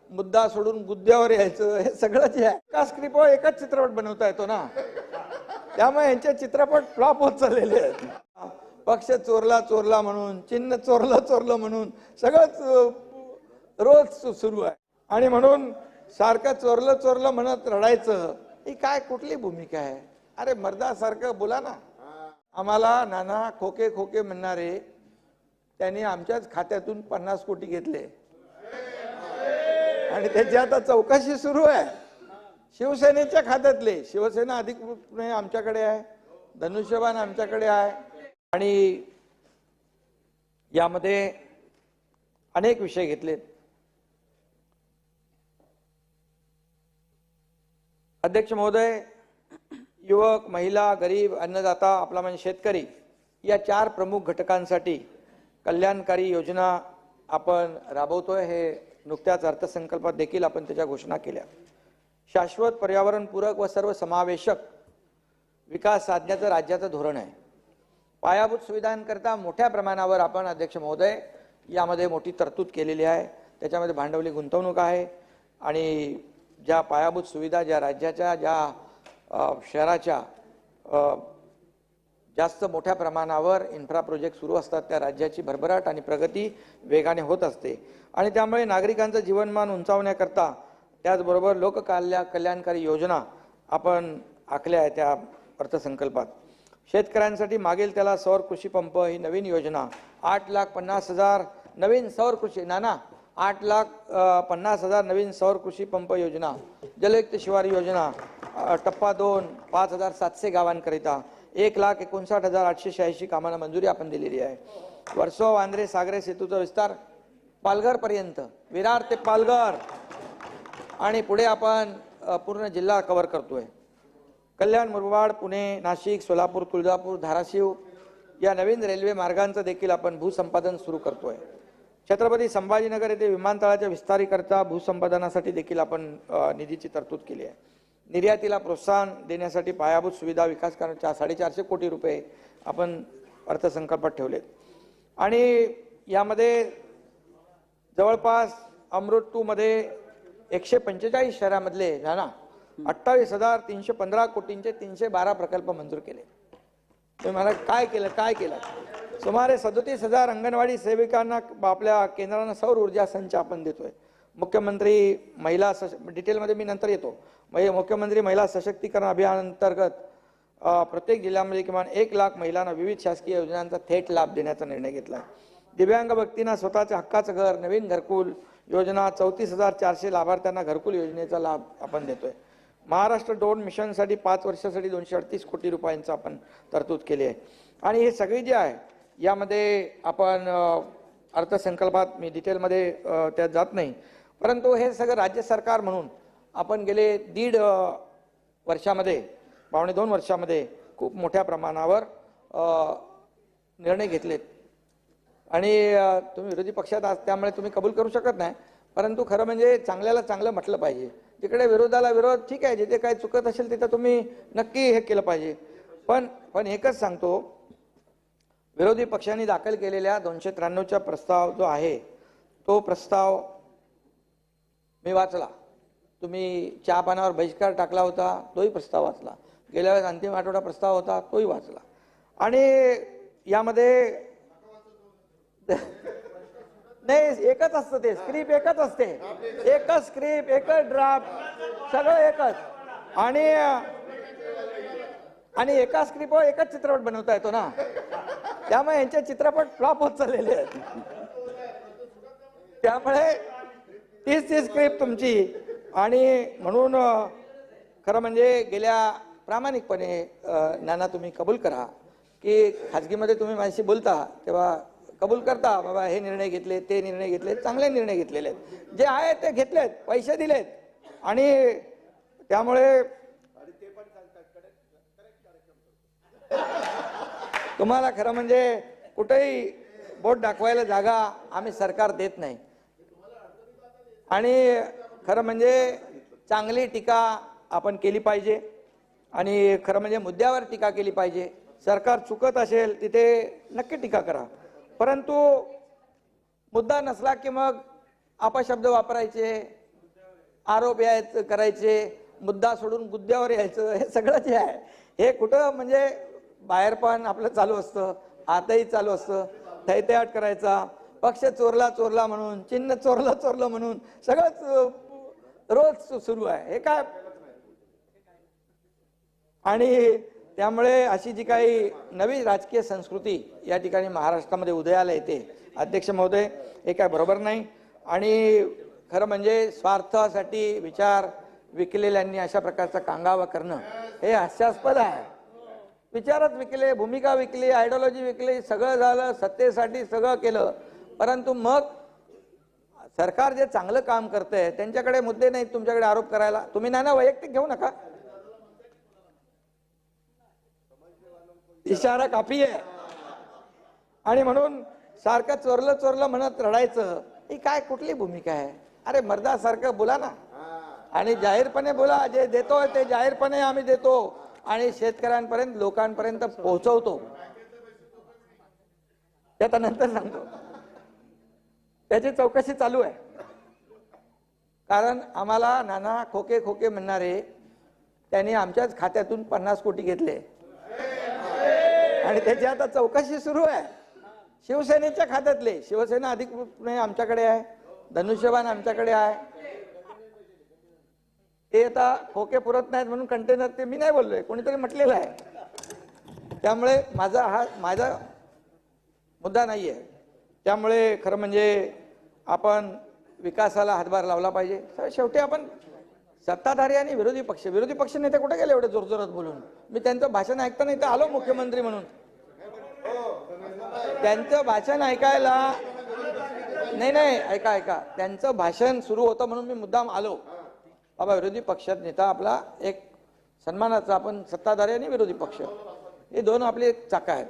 मुद्दा सोडून गुद्द्यावर यायचं, हे सगळं जे आहे एका स्क्रिप्टवर एकच चित्रपट बनवता येतो ना, त्यामुळे यांचे चित्रपट फ्लॉप होत चाललेले आहेत. पक्ष चोरला चोरला म्हणून, चिन्ह चोरलं चोरलं म्हणून सगळंच रोज सुरू आहे. आणि म्हणून सारखं चोरलं चोरलं म्हणत रडायचं, ही काय कुठली भूमिका आहे? अरे मर्दासारखं बोला ना. आम्हाला नाना खोके खोके म्हणणारे त्यांनी आमच्याच खात्यातून 50 कोटी घेतले आणि त्याची आता चौकशी सुरू आहे. शिवसेनेच्या खात्यातले, शिवसेना अधिकृतपणे आमच्याकडे आहे, धनुष्यबाण आमच्याकडे आहे. आणि यामध्ये अनेक विषय घेतलेत. अध्यक्ष महोदय, युवक, महिला, गरीब, अन्नदाता, आपला म्हणजे शेतकरी, या 4 प्रमुख घटकांसाठी कल्याणकारी योजना आपण राबवतोय. हे नुकत्याच अर्थसंकल्पात देखील आपण त्याच्या घोषणा केल्या. शाश्वत, पर्यावरणपूरक व सर्वसमावेशक विकास साधण्याचं राज्याचं धोरण आहे. पायाभूत सुविधांकरता मोठ्या प्रमाणावर आपण अध्यक्ष महोदय यामध्ये मोठी तरतूद केलेली आहे. त्याच्यामध्ये भांडवली गुंतवणूक आहे आणि ज्या पायाभूत सुविधा ज्या राज्याच्या ज्या शहराच्या जास्त मोठ्या प्रमाणावर इन्फ्रा प्रोजेक्ट सुरू असतात त्या राज्याची भरभराट आणि प्रगती वेगाने होत असते. आणि त्यामुळे नागरिकांचं जीवनमान उंचावण्याकरता त्याचबरोबर लोककल्याणकारी योजना आपण आखल्या आहे त्या अर्थसंकल्पात. शेतकऱ्यांसाठी मागेल त्याला सौर कृषी पंप ही नवीन योजना, 8,50,000 नवीन सौर कृषी 8,50,000 नवीन सौर कृषी पंप योजना, जलयुक्त शिवार योजना, टप्पा 2 5,700 गावांकरिता 1,59,886 कामांना मंजुरी आपण दिलेली आहे. वर्सोवा वांद्रे सागरे सेतूचा विस्तार पालघरपर्यंत, विरार ते पालघर, आणि पुढे आपण पूर्ण जिल्हा कव्हर करतोय. कल्याण, मुरबाड, पुणे, नाशिक, सोलापूर, तुळजापूर, धाराशिव या नवीन रेल्वे मार्गांचं देखील आपण भूसंपादन सुरू करतोय. छत्रपती संभाजीनगर येथे विमानतळाच्या विस्तारीकरता भूसंपादनासाठी देखील आपण निधीची तरतूद केली आहे. निर्यातीला प्रोत्साहन देण्यासाठी पायाभूत सुविधा विकास करण्याच्या 450 कोटी रुपये आपण अर्थसंकल्पात ठेवलेत. आणि यामध्ये जवळपास अमृत 2 मध्ये 145 शहरामधले 28,315 कोटींचे 312 प्रकल्प मंजूर केले. तुम्ही मला काय केलं? सुमारे 37,000 अंगणवाडी सेविकांना आपल्या केंद्रांना सौर ऊर्जा संच आपण देतोय. मुख्यमंत्री महिला डिटेलमध्ये मी नंतर येतो. मुख्यमंत्री महिला सशक्तीकरण अभियान अंतर्गत प्रत्येक जिल्ह्यामध्ये किमान 1 लाख महिलांना विविध शासकीय योजनांचा थेट लाभ देण्याचा निर्णय घेतला. दिव्यांग व्यक्तींना स्वतःच्या हक्काचं घर, नवीन घरकुल योजना, 34,400 लाभार्थ्यांना घरकुल योजनेचा लाभ आपण देतोय. महाराष्ट्र ड्रोन मिशनसाठी 5 वर्षासाठी 238 कोटी रुपयांचा आपण तरतूद केली आहे. आणि हे सगळे जे आहे यामध्ये आपण अर्थसंकल्पात मी डिटेलमध्ये त्यात जात नाही, परंतु हे सगळं राज्य सरकार म्हणून आपण गेले 1.5 वर्षामध्ये, 2.25 वर्षामध्ये खूप मोठ्या प्रमाणावर निर्णय घेतलेत. आणि तुम्ही विरोधी पक्षात आहात त्यामुळे तुम्ही कबूल करू शकत नाही, परंतु खरं म्हणजे चांगल्याला चांगलं म्हटलं पाहिजे. जिकडे विरोधाला विरोध, ठीक आहे, जिथे काही चुकत असेल तिथं तुम्ही नक्की हे केलं पाहिजे. पण एकच सांगतो, विरोधी पक्षांनी दाखल केलेल्या 293चा प्रस्ताव जो आहे तो प्रस्ताव मी वाचला. तुम्ही चहा पानावर बहिष्कार टाकला होता तोही प्रस्ताव वाचला. गेल्या वेळेस अंतिम आठवडा प्रस्ताव होता तोही वाचला. आणि यामध्ये नाही, एकच असतं, ते स्क्रिप्ट एकच असते, एकच स्क्रिप्ट, एकच ड्राफ्ट, सगळं एकच. आणि एका स्क्रिप्टवर एकच चित्रपट बनवता येतो ना, त्यामुळे यांचे चित्रपट फ्लॉप होत चाललेले आहेत. त्यामुळे तीच स्क्रिप्ट तुमची. आणि म्हणून खरं म्हणजे गेल्या प्रामाणिकपणे नाना तुम्ही कबूल करा की खाजगीमध्ये तुम्ही माझ्याशी बोलता तेव्हा कबूल करता, बाबा हे निर्णय घेतले, ते निर्णय घेतले, चांगले निर्णय घेतलेले आहेत, जे आहे ते घेतलेत, पैसे दिलेत. आणि त्यामुळे तुम्हाला खरं म्हणजे कुठेही बोट दाखवायला जागा आम्ही सरकार देत नाही. आणि खरं म्हणजे चांगली टीका आपण केली पाहिजे आणि खरं म्हणजे मुद्द्यावर टीका केली पाहिजे. सरकार चुकत असेल तिथे नक्की टीका करा, परंतु मुद्दा नसला की मग अपशब्द वापरायचे, आरोप यायचं करायचे, मुद्दा सोडून गुद्द्यावर यायचं, हे सगळं जे आहे हे कुठं म्हणजे बाहेर पण आपलं चालू असतं, आताही चालू असतं. थैत्याट करायचा, पक्ष चोरला चोरला म्हणून, चिन्ह चोरलं चोरलं म्हणून सगळंच रोज सुरू आहे. हे काय? आणि त्यामुळे अशी जी काही नवी राजकीय संस्कृती या ठिकाणी महाराष्ट्रामध्ये उदयाला येते, अध्यक्ष महोदय, हे काय बरोबर नाही. आणि खरं म्हणजे स्वार्थासाठी विचार विकलेल्यांनी अशा प्रकारचा कांगावा करणं हे हास्यास्पद आहे. विचारच विकले, भूमिका विकली, आयडिओलॉजी विकली, सगळं झालं, सत्तेसाठी सगळं केलं, परंतु मग सरकार जे चांगलं काम करतंय त्यांच्याकडे मुद्दे नाहीत तुमच्याकडे आरोप करायला. तुम्ही ना वैयक्तिक घेऊ नका, इशारा काफी आहे. आणि म्हणून सारखं चोरलं चोरलं म्हणत रडायचं, ही काय कुठली भूमिका आहे? अरे मर्दासारखं बोला ना, आणि जाहीरपणे बोला, जे देतोय ते जाहीरपणे आम्ही देतो आणि शेतकऱ्यांपर्यंत लोकांपर्यंत पोहोचवतो. त्याचा नंतर सांगतो, त्याची चौकशी चालू आहे. कारण आम्हाला नाना खोके खोके म्हणणारे त्यांनी आमच्याच खात्यातून 50 कोटी घेतले आणि त्याची आता चौकशी सुरू आहे. शिवसेनेच्या खात्यातले, शिवसेना अधिकृतपणे आमच्याकडे आहे, धनुष्यबाण आमच्याकडे आहे. ते आता खोके पुरत नाहीत म्हणून कंटेनर, ते मी नाही बोललोय, कोणीतरी म्हटलेलं आहे. त्यामुळे माझा मुद्दा नाही आहे. त्यामुळे खरं म्हणजे आपण विकासाला हातभार लावला पाहिजे. शेवटी आपण सत्ताधारी आणि विरोधी पक्ष नेते कुठे गेले एवढे जोरजोरात बोलून? मी त्यांचं भाषण ऐकता नाही तर आलो मुख्यमंत्री म्हणून. त्यांचं भाषण ऐकायला नाही, ऐका, त्यांचं भाषण सुरू होतं म्हणून मी मुद्दाम आलो. बाबा, विरोधी पक्षात नेता आपला एक सन्मानाचा, आपण सत्ताधारी आणि विरोधी पक्ष हे दोन आपले चाका आहेत,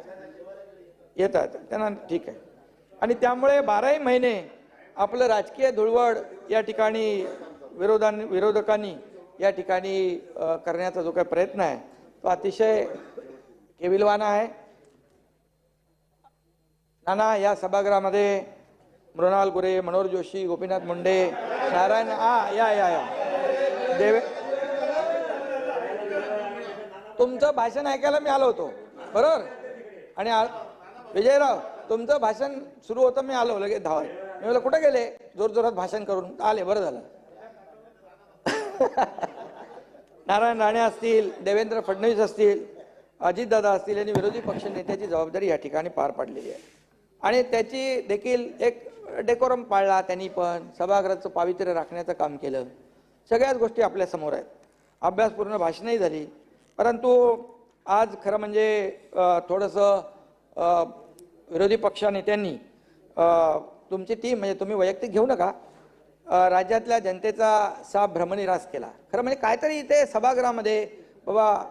येतात त्यांना, ठीक आहे. आणि त्यामुळे 12 महिने आपलं राजकीय धुळवड या ठिकाणी विरोधकांनी या ठिकाणी करण्याचा जो काही प्रयत्न आहे तो अतिशय केविलवाणा आहे. नाना या सभागृहामध्ये मृणाल गुरे, मनोहर जोशी, गोपीनाथ मुंडे, नारायण या तुमचं भाषण ऐकायला मी आलो होतो, बरोबर. आणि विजयराव, तुमचं भाषण सुरू होतं, मी आलो लगेच धावत. मी म्हटलं कुठे गेले? जोरजोरात भाषण करून आले, बरं झालं. नारायण राणे असतील, देवेंद्र फडणवीस असतील, अजितदादा असतील यांनी विरोधी पक्ष नेत्याची जबाबदारी या ठिकाणी पार पाडलेली आहे. आणि त्याची देखील एक डेकोरम पाळला त्यांनी, पण सभागृहाचं पावित्र्य राखण्याचं काम केलं. सगळ्याच गोष्टी आपल्या समोर आहेत. अभ्यासपूर्ण भाषणही झाली. परंतु आज खरं म्हणजे थोडंसं विरोधी पक्ष नेत्यांनी तुमची टीम, म्हणजे तुम्ही वैयक्तिक घेऊ नका, राज्यातल्या जनतेचा साफ भ्रमनिरास केला. खरं म्हणजे काहीतरी इथे सभागृहामध्ये बाबा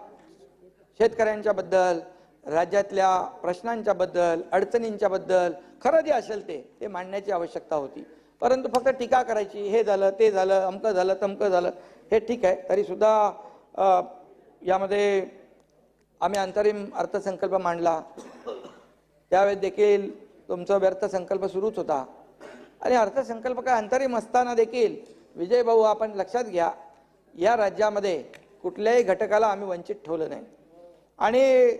शेतकऱ्यांच्या बद्दल, राज्यातल्या प्रश्नांच्या बद्दल, अडचणींच्या बद्दल खरं जे असेल ते मांडण्याची आवश्यकता होती. परंतु फक्त टीका करायची, हे झालं ते झालं, अमकं झालं तमकं झालं, हे ठीक आहे. तरीसुद्धा यामध्ये आम्ही अंतरिम अर्थसंकल्प मांडला, त्यावेळेस देखील तुमचा व्यर्थ संकल्प सुरूच होता. आणि अर्थसंकल्प काय अंतरिम असताना देखील विजय भाऊ, आपण लक्षात घ्या, या राज्यामध्ये कुठल्याही घटकाला आम्ही वंचित ठेवलं नाही. आणि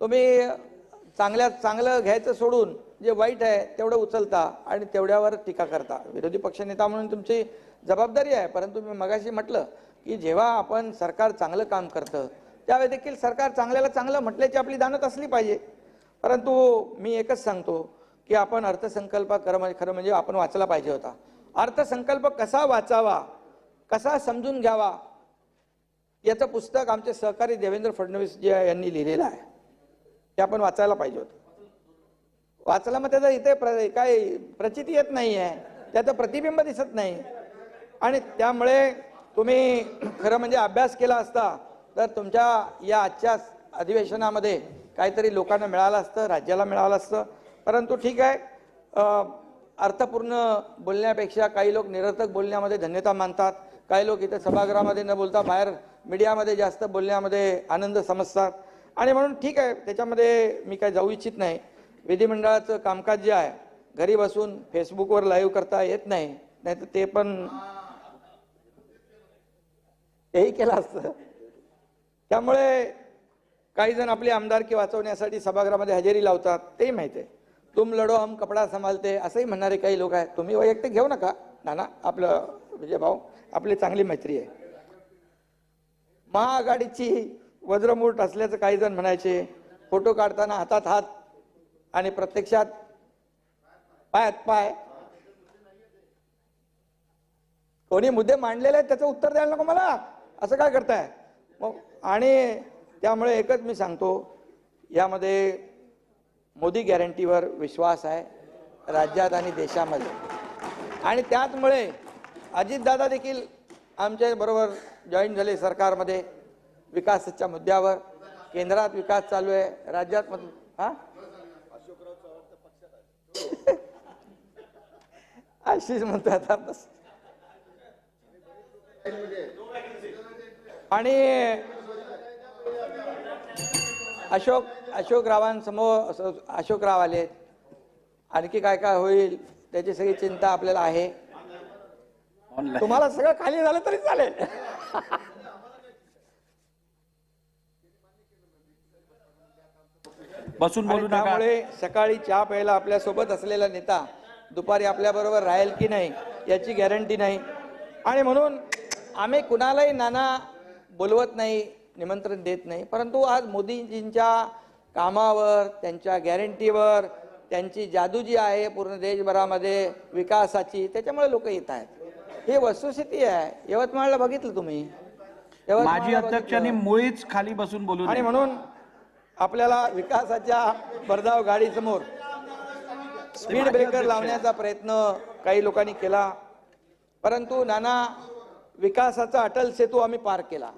तुम्ही चांगलं घ्यायचं सोडून जे वाईट आहे तेवढं उचलता आणि तेवढ्यावर टीका करता. विरोधी पक्षनेता म्हणून तुमची जबाबदारी आहे. परंतु मी मगाशी म्हटलं की जेव्हा आपण सरकार चांगलं काम करतं त्यावेळी देखील सरकार चांगल्याला चांगलं म्हटल्याची आपली दानत असली पाहिजे. परंतु मी एकच सांगतो की आपण अर्थसंकल्प खरं म्हणजे आपण वाचला पाहिजे होता. अर्थसंकल्प कसा वाचावा, कसा समजून घ्यावा, याचं पुस्तक आमचे सहकारी देवेंद्र फडणवीस जे यांनी लिहिलेलं आहे ते आपण वाचायला पाहिजे होतं. वाचलं मग त्याचं इथे काय प्रचिती येत नाही आहे, त्याचं प्रतिबिंब दिसत नाही. आणि त्यामुळे तुम्ही खरं म्हणजे अभ्यास केला असता तर तुमच्या या आजच्या अधिवेशनामध्ये काहीतरी लोकांना मिळालं असतं, राज्याला मिळालं असतं. परंतु ठीक आहे, अर्थपूर्ण बोलण्यापेक्षा काही लोक निरर्थक बोलण्यामध्ये धन्यता मानतात, काही लोक इथे सभागृहामध्ये न बोलता बाहेर मीडियामध्ये जास्त बोलण्यामध्ये आनंद समजतात. आणि म्हणून ठीक आहे, त्याच्यामध्ये मी काय जाऊ इच्छित नाही. विधिमंडळाचं कामकाज जे आहे घरी बसून फेसबुकवर लाईव्ह करता येत नाही, नाहीतर ते पण तेही केलं असतं. त्यामुळे काही जण आपली आमदारकी वाचवण्यासाठी सभागृहामध्ये हजेरी लावतात, तेही माहिती आहे. तुम लढो हम कपडा संभालते असंही म्हणणारे काही लोक आहेत. तुम्ही वैयक्तिक घेऊ नका नाना, आपलं विजय भाऊ आपली चांगली मैत्री आहे. महाआघाडीची वज्रमूठ असल्याचं काही जण म्हणायचे, फोटो काढताना हातात हात आणि प्रत्यक्षात पायात पाय. कोणी मुद्दे मांडलेले आहेत त्याचं उत्तर द्यायला नको मला, असं काय करताय मग. आणि त्यामुळे एकच मी सांगतो, यामध्ये मोदी गॅरंटीवर विश्वास आहे राज्यात आणि देशामध्ये, आणि त्याचमुळे अजितदादा देखील आमच्या बरोबर जॉईन झाले सरकारमध्ये. विकासाच्या मुद्द्यावर केंद्रात विकास चालू आहे, राज्यात हा आशिष म्हणतो आता बस. आणि अशोकरावांसमोर अशोकराव आले, आणखी काय काय होईल त्याची सगळी चिंता आपल्याला आहे. तुम्हाला सगळं खाली झालं तरी चालेल. बसून बोलू नका. त्यामुळे सकाळी चहा प्यायला आपल्या सोबत असलेला नेता दुपारी आपल्या बरोबर राहील की नाही याची गॅरंटी नाही. आणि म्हणून आम्ही कुणालाही नाना बोलवत नाही, निमंत्रण देत नाही. परंतु आज मोदीजींच्या कामावर, त्यांच्या गॅरंटीवर, त्यांची जादू जी आहे पूर्ण देशभरामध्ये विकासाची, त्याच्यामुळे लोक येत आहेत. ही वस्तुस्थिती आहे. यवतमाळला बघितलं तुम्ही, माजी अध्यक्षांनी मुळीच खाली बसून बोलू नये. आणि म्हणून आपल्याला विकासाच्या भरधाव गाडीसमोर स्पीड ब्रेकर लावण्याचा प्रयत्न काही लोकांनी केला. परंतु नाना, विकासाचा अटल सेतू आम्ही पार केला.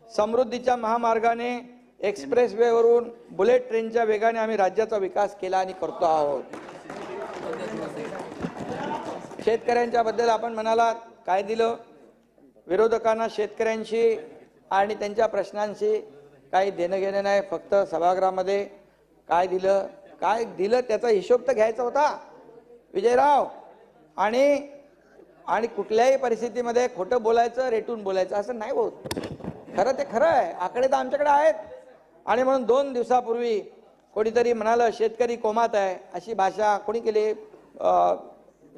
समृद्धीच्या महामार्गाने एक्सप्रेस वे वरून बुलेट ट्रेनच्या वेगाने आम्ही राज्याचा विकास केला आणि करतो आहोत. शेतकऱ्यांच्या बद्दल आपण म्हणालात, काय दिलं विरोधकांना? शेतकऱ्यांशी आणि त्यांच्या प्रश्नांशी काही देणं घेणं नाही. फक्त सभागृहामध्ये काय दिलं त्याचा हिशोब तर घ्यायचा होता विजयराव. आणि कुठल्याही परिस्थितीमध्ये खोटं बोलायचं, रेटून बोलायचं असं नाही होत. खरं ते खरं आहे, आकडे तर आमच्याकडे आहेत. आणि म्हणून 2 दिवसापूर्वी कोणीतरी म्हणालं शेतकरी कोमात आहे, अशी भाषा कोणी केली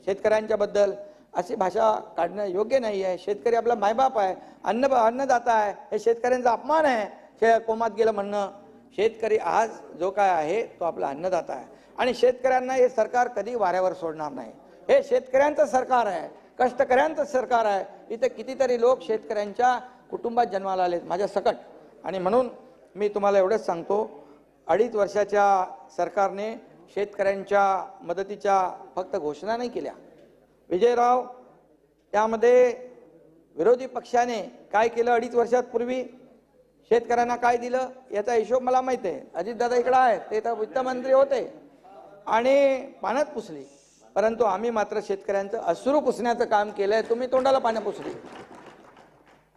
शेतकऱ्यांच्या बद्दल? अशी भाषा काढणं योग्य नाही आहे. शेतकरी आपला मायबाप आहे, अन्नदाता आहे. हे शेतकऱ्यांचा अपमान आहे कोमात गेलं म्हणणं. शेतकरी आज जो काय आहे तो आपला अन्नदाता आहे, आणि शेतकऱ्यांना हे सरकार कधी वाऱ्यावर सोडणार नाही. हे शेतकऱ्यांचं सरकार आहे, कष्टकऱ्यांचं सरकार आहे. इथे कितीतरी लोक शेतकऱ्यांच्या कुटुंबात जन्माला आलेत माझ्या सकट. आणि म्हणून मी तुम्हाला एवढंच सांगतो, 2.5 वर्षाच्या सरकारने शेतकऱ्यांच्या मदतीच्या फक्त घोषणा नाही केल्या विजयराव, त्यामध्ये विरोधी पक्षाने काय केलं 2.5 वर्षात पूर्वी, शेतकऱ्यांना काय दिलं याचा हिशोब मला माहित आहे. अजितदादा इकडे आहेत, ते तर वित्तमंत्री होते आणि पाण्यात पुसली. परंतु आम्ही मात्र शेतकऱ्यांचं अश्रू पुसण्याचं काम केलंय. तुम्ही तोंडाला पाण्यात पुसली.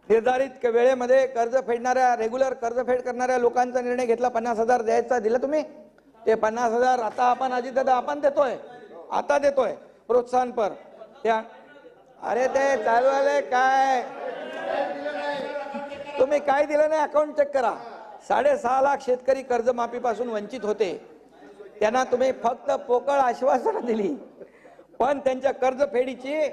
निर्धारित वेळेमध्ये कर्ज फेडणाऱ्या, रेग्युलर कर्जफेड करणाऱ्या लोकांचा निर्णय घेतला. 50,000 द्यायचा, दिलं तुम्ही. ते 50,000 आता आपण अजितदादा आपण देतोय, आता देतोय प्रोत्साहनपर. त्या अरे ते चालू आले काय, तुम्ही काय दिलं नाही अकाउंट चेक करा. 6.5 लाख शेतकरी कर्जमाफीपासून वंचित होते. त्यांना तुम्ही फक्त पोकळ आश्वासनं दिली, पण त्यांच्या कर्जफेडीची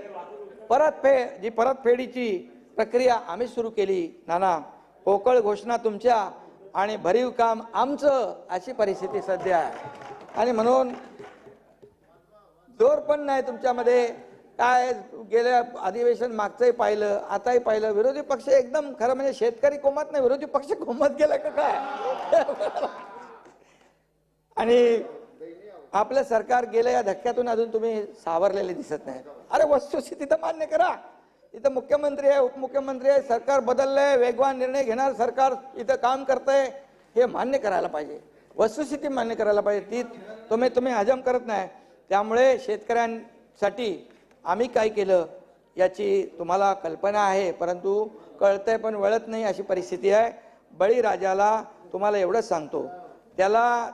परतफेडीची प्रक्रिया आम्ही सुरू केली. नाना, पोकळ घोषणा तुमच्या आणि भरीव काम आमचं, अशी परिस्थिती सध्या आहे. आणि म्हणून जोर पण नाही तुमच्यामध्ये. काय गेल्या अधिवेशन मागचंही पाहिलं, आताही पाहिलं, विरोधी पक्ष एकदम खरं म्हणजे शेतकरी कोमात नाही, विरोधी पक्ष कोमात गेला का काय? आणि आपलं सरकार गेलं या धक्क्यातून अजून तुम्ही सावरलेले दिसत नाही. अरे वस्तुस्थिती तर मान्य करा. इथं मुख्यमंत्री आहे, उपमुख्यमंत्री आहे, सरकार बदललंय, वेगवान निर्णय घेणार सरकार इथं काम करतंय, हे मान्य करायला पाहिजे. वस्तुस्थिती मान्य करायला पाहिजे. ती तुम्ही हजम करत नाही. त्यामुळे शेतकऱ्यांसाठी आम्ही काय केलं याची तुम्हाला कल्पना आहे, परंतु कळतंय पण वळत नाही अशी परिस्थिती आहे. बळीराजाला तुम्हाला एवढंच सांगतो, त्याला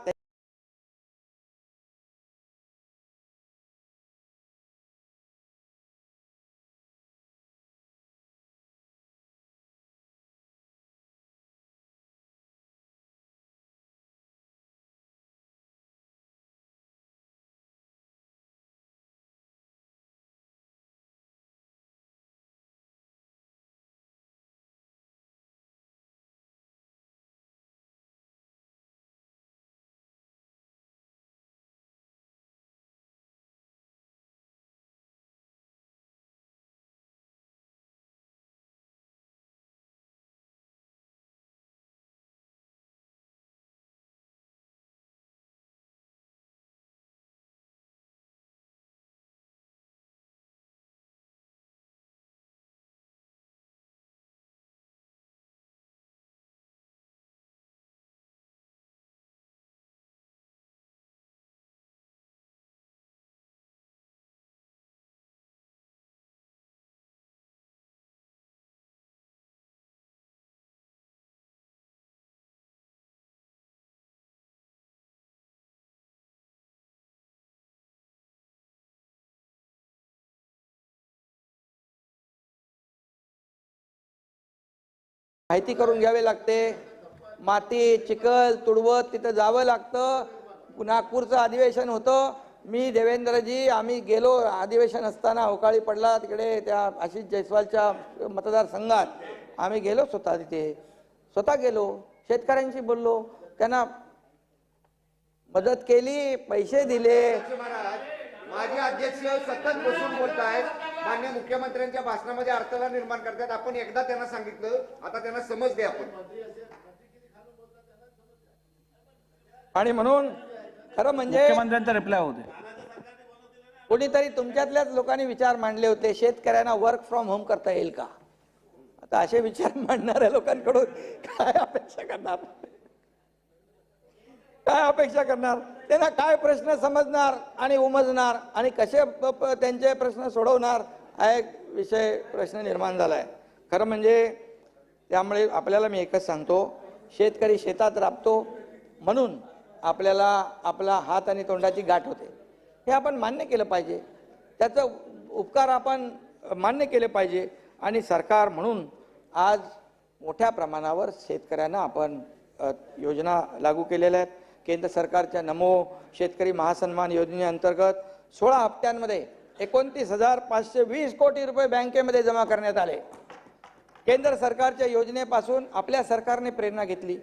माहिती करून घ्यावे लागते. माती चिखल तुडवत तिथं जावं लागतं. नागपूरचं अधिवेशन होतं. मी देवेंद्रजी आम्ही गेलो अधिवेशन असताना अवकाळी पडला तिकडे त्या आशिष जयस्वालच्या मतदारसंघात. आम्ही गेलो स्वतः तिथे, स्वतः गेलो, शेतकऱ्यांशी बोललो, त्यांना मदत केली, पैसे दिले. माजी अध्यक्ष सतत बसून बोलतायत, माननीय मुख्यमंत्र्यांच्या भाषणामध्ये अडथळा निर्माण करतात. आपण एकदा त्यांना सांगितलं, आता त्यांना समज द्या आपण. आणि म्हणून खरं म्हणजे मुख्यमंत्र्यांचा रिप्लाय होते. कोणीतरी तुमच्यातल्याच लोकांनी विचार मांडले होते, शेतकऱ्यांना वर्क फ्रॉम होम करता येईल का? आता असे विचार मांडणाऱ्या लोकांकडून काय अपेक्षा करणार? काय अपेक्षा करणार? त्यांना काय प्रश्न समजणार आणि उमजणार आणि कसे त्यांचे प्रश्न सोडवणार हा एक विषय प्रश्न निर्माण झालाय. खरं म्हणजे त्यामुळे आपल्याला मी एकच सांगतो, शेतकरी शेतात राबतो म्हणून आपल्याला आपला हात आणि तोंडाची गाठ होते. हे आपण मान्य केलं पाहिजे, त्याचं उपकार आपण मान्य केले पाहिजे. आणि सरकार म्हणून आज मोठ्या प्रमाणावर शेतकऱ्यांना आपण योजना लागू केलेल्या आहेत. केंद्र सरकारच्या नमो शेतकरी महासन्मान योजनेअंतर्गत 16 हप्त्यांमध्ये 29,520 कोटी रुपये बँकेमध्ये जमा करण्यात आले. केंद्र सरकारच्या योजनेपासून आपल्या सरकारने प्रेरणा घेतली,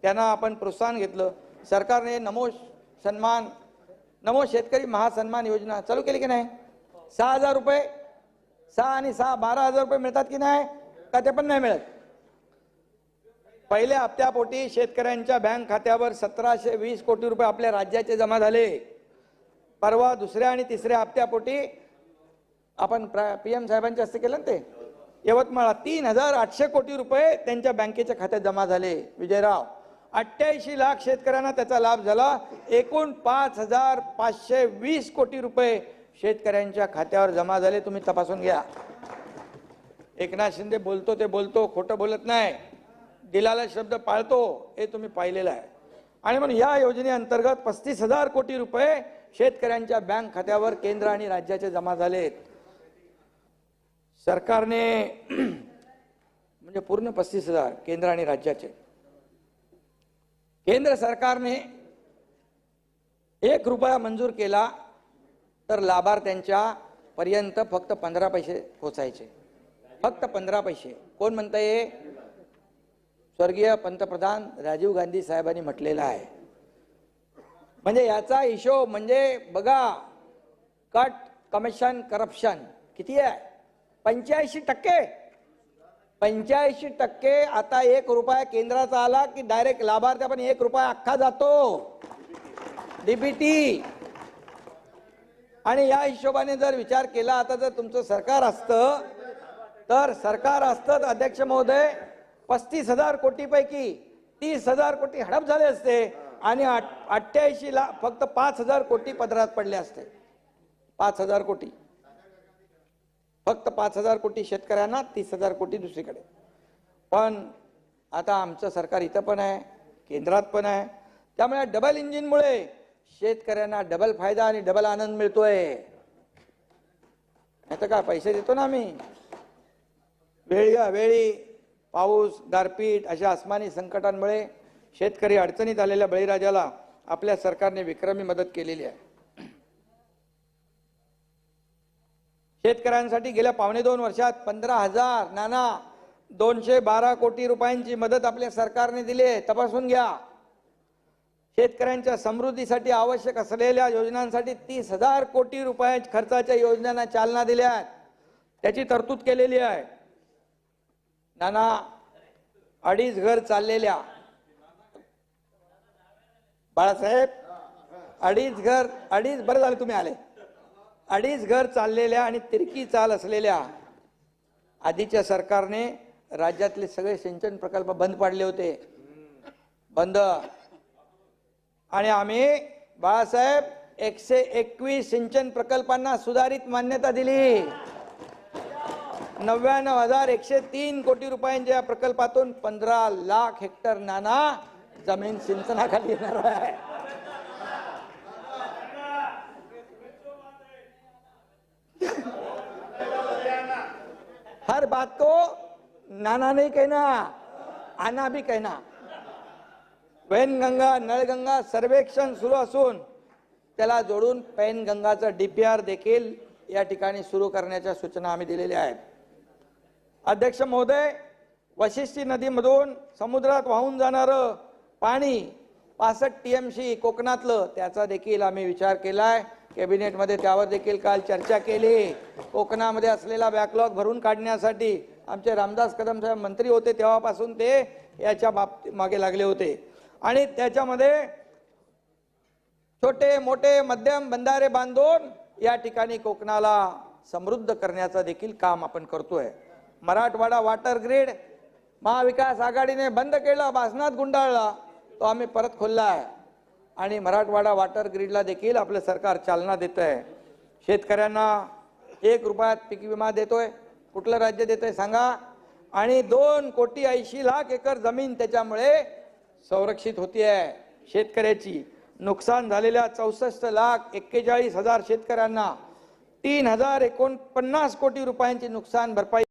त्यांना आपण प्रोत्साहन घेतलं. सरकारने नमो शेतकरी महासन्मान योजना चालू केली की नाही? 6,000 रुपये, 6 आणि 6 12,000 रुपये मिळतात की नाही? का ते पण नाही मिळत? पहिल्या हप्त्यापोटी शेतकऱ्यांच्या बँक खात्यावर 1,720 कोटी रुपये आपल्या राज्याचे जमा झाले. परवा दुसऱ्या आणि तिसऱ्या हप्त्यापोटी आपण PM साहेबांच्या हस्ते केलं ना, ते यवतमाळला 3,800 कोटी रुपये त्यांच्या बँकेच्या खात्यात जमा झाले. विजयराव, 88 लाख शेतकऱ्यांना त्याचा लाभ झाला. एकूण 5,520 कोटी रुपये शेतकऱ्यांच्या खात्यावर जमा झाले. तुम्ही तपासून घ्या. एकनाथ शिंदे बोलतो ते बोलतो, खोटं बोलत नाही, दिलेला शब्द पाळतो, हे तुम्ही पाहिलेलं आहे. आणि म्हणून या योजनेअंतर्गत 35,000 कोटी रुपये शेतकऱ्यांच्या बँक खात्यावर केंद्र आणि राज्याचे जमा झालेत. सरकारने म्हणजे पूर्ण 35,000 केंद्र आणि राज्याचे. केंद्र सरकारने 1 रुपया मंजूर केला तर लाभार्थ्यांच्या पर्यंत फक्त 15 पैसे पोचायचे, फक्त 15 पैसे. कोण म्हणताय? स्वर्गीय पंतप्रधान राजीव गांधी साहेबांनी म्हटलेलं आहे. म्हणजे याचा हिशोब म्हणजे बघा, कट कमिशन करप्शन किती आहे? 85%. 85%. आता 1 रुपया केंद्राचा आला की डायरेक्ट लाभार्थी पण 1 रुपया अख्खा जातो डीबीटी. आणि या हिशोबाने जर विचार केला, आता जर तुमचं सरकार असतं तर अध्यक्ष महोदय 35,000 कोटी पैकी 30,000 कोटी हडप झाले असते आणि 88 लाख फक्त 5,000 कोटी पदरात पडले असते. 5,000 कोटी, फक्त 5,000 कोटी शेतकऱ्यांना, 30,000 कोटी दुसरीकडे. पण आता आमचं सरकार इथं पण आहे, केंद्रात पण आहे. त्यामुळे डबल इंजिनमुळे शेतकऱ्यांना डबल फायदा आणि डबल आनंद मिळतोय. नाही तर काय, पैसे देतो ना आम्ही, वेळी पाऊस गारपीट अशा आसमानी संकटांमुळे शेतकरी अडचणीत आलेल्या बळीराजाला आपल्या सरकारने विक्रमी मदत केलेली आहे. शेतकऱ्यांसाठी गेल्या 2.25 वर्षात 15,212 कोटी रुपयांची मदत आपल्या सरकारने दिली आहे. तपासून घ्या. शेतकऱ्यांच्या समृद्धीसाठी आवश्यक असलेल्या योजनांसाठी 30,000 कोटी रुपये खर्चाच्या योजनांना चालना दिल्या आहेत, त्याची तरतूद केलेली आहे. नाना, 2.5 घर चाललेल्या बाळासाहेब, 2.5 बरं झालं तुम्ही आले. 2.5 घर चाललेल्या आणि तिरकी चाल असलेल्या आधीच्या सरकारने राज्यातले सगळे सिंचन प्रकल्प बंद पाडले होते, बंद. आणि आम्ही बाळासाहेब 121 सिंचन प्रकल्पांना सुधारित मान्यता दिली. 99,103 कोटी रुपयांच्या या प्रकल्पातून 15 लाख हेक्टर नाना जमीन सिंचनाखाली येणार आहे. हर बात को नाना नहीं कहना, आना भी कहना. वैनगंगा नळगंगा सर्वेक्षण सुरू असून त्याला जोडून पैनगंगाचं डीपीआर देखील या ठिकाणी सुरू करण्याच्या सूचना आम्ही दिलेल्या आहेत. अध्यक्ष महोदय, वशिष्ठी नदीमधून समुद्रात वाहून जाणारं पाणी 65 टीएमसी कोकणातलं, त्याचा देखील आम्ही विचार केलाय. कॅबिनेटमध्ये त्यावर देखील काल चर्चा केली. कोकणामध्ये असलेला बॅकलॉग भरून काढण्यासाठी आमचे रामदास कदम साहेब मंत्री होते तेव्हापासून ते याच्या बाबतीत मागे लागले होते आणि त्याच्यामध्ये छोटे मोठे मध्यम बंधारे बांधून या ठिकाणी कोकणाला समृद्ध करण्याचं देखील काम आपण करतोय. मराठवाडा वॉटर ग्रीड महाविकास आघाडीने बंद केला, भाषणात गुंडाळला, तो आम्ही परत खोलला आहे आणि मराठवाडा वॉटर ग्रीडला देखील आपलं सरकार चालना देत आहे. शेतकऱ्यांना 1 रुपयात पीक विमा देतोय. कुठलं राज्य देतंय सांगा? आणि 2,80,00,000 एकर जमीन त्याच्यामुळे संरक्षित होती आहे. शेतकऱ्याची नुकसान झालेल्या 64,41,000 शेतकऱ्यांना 3,049 कोटी रुपयांची नुकसान भरपाई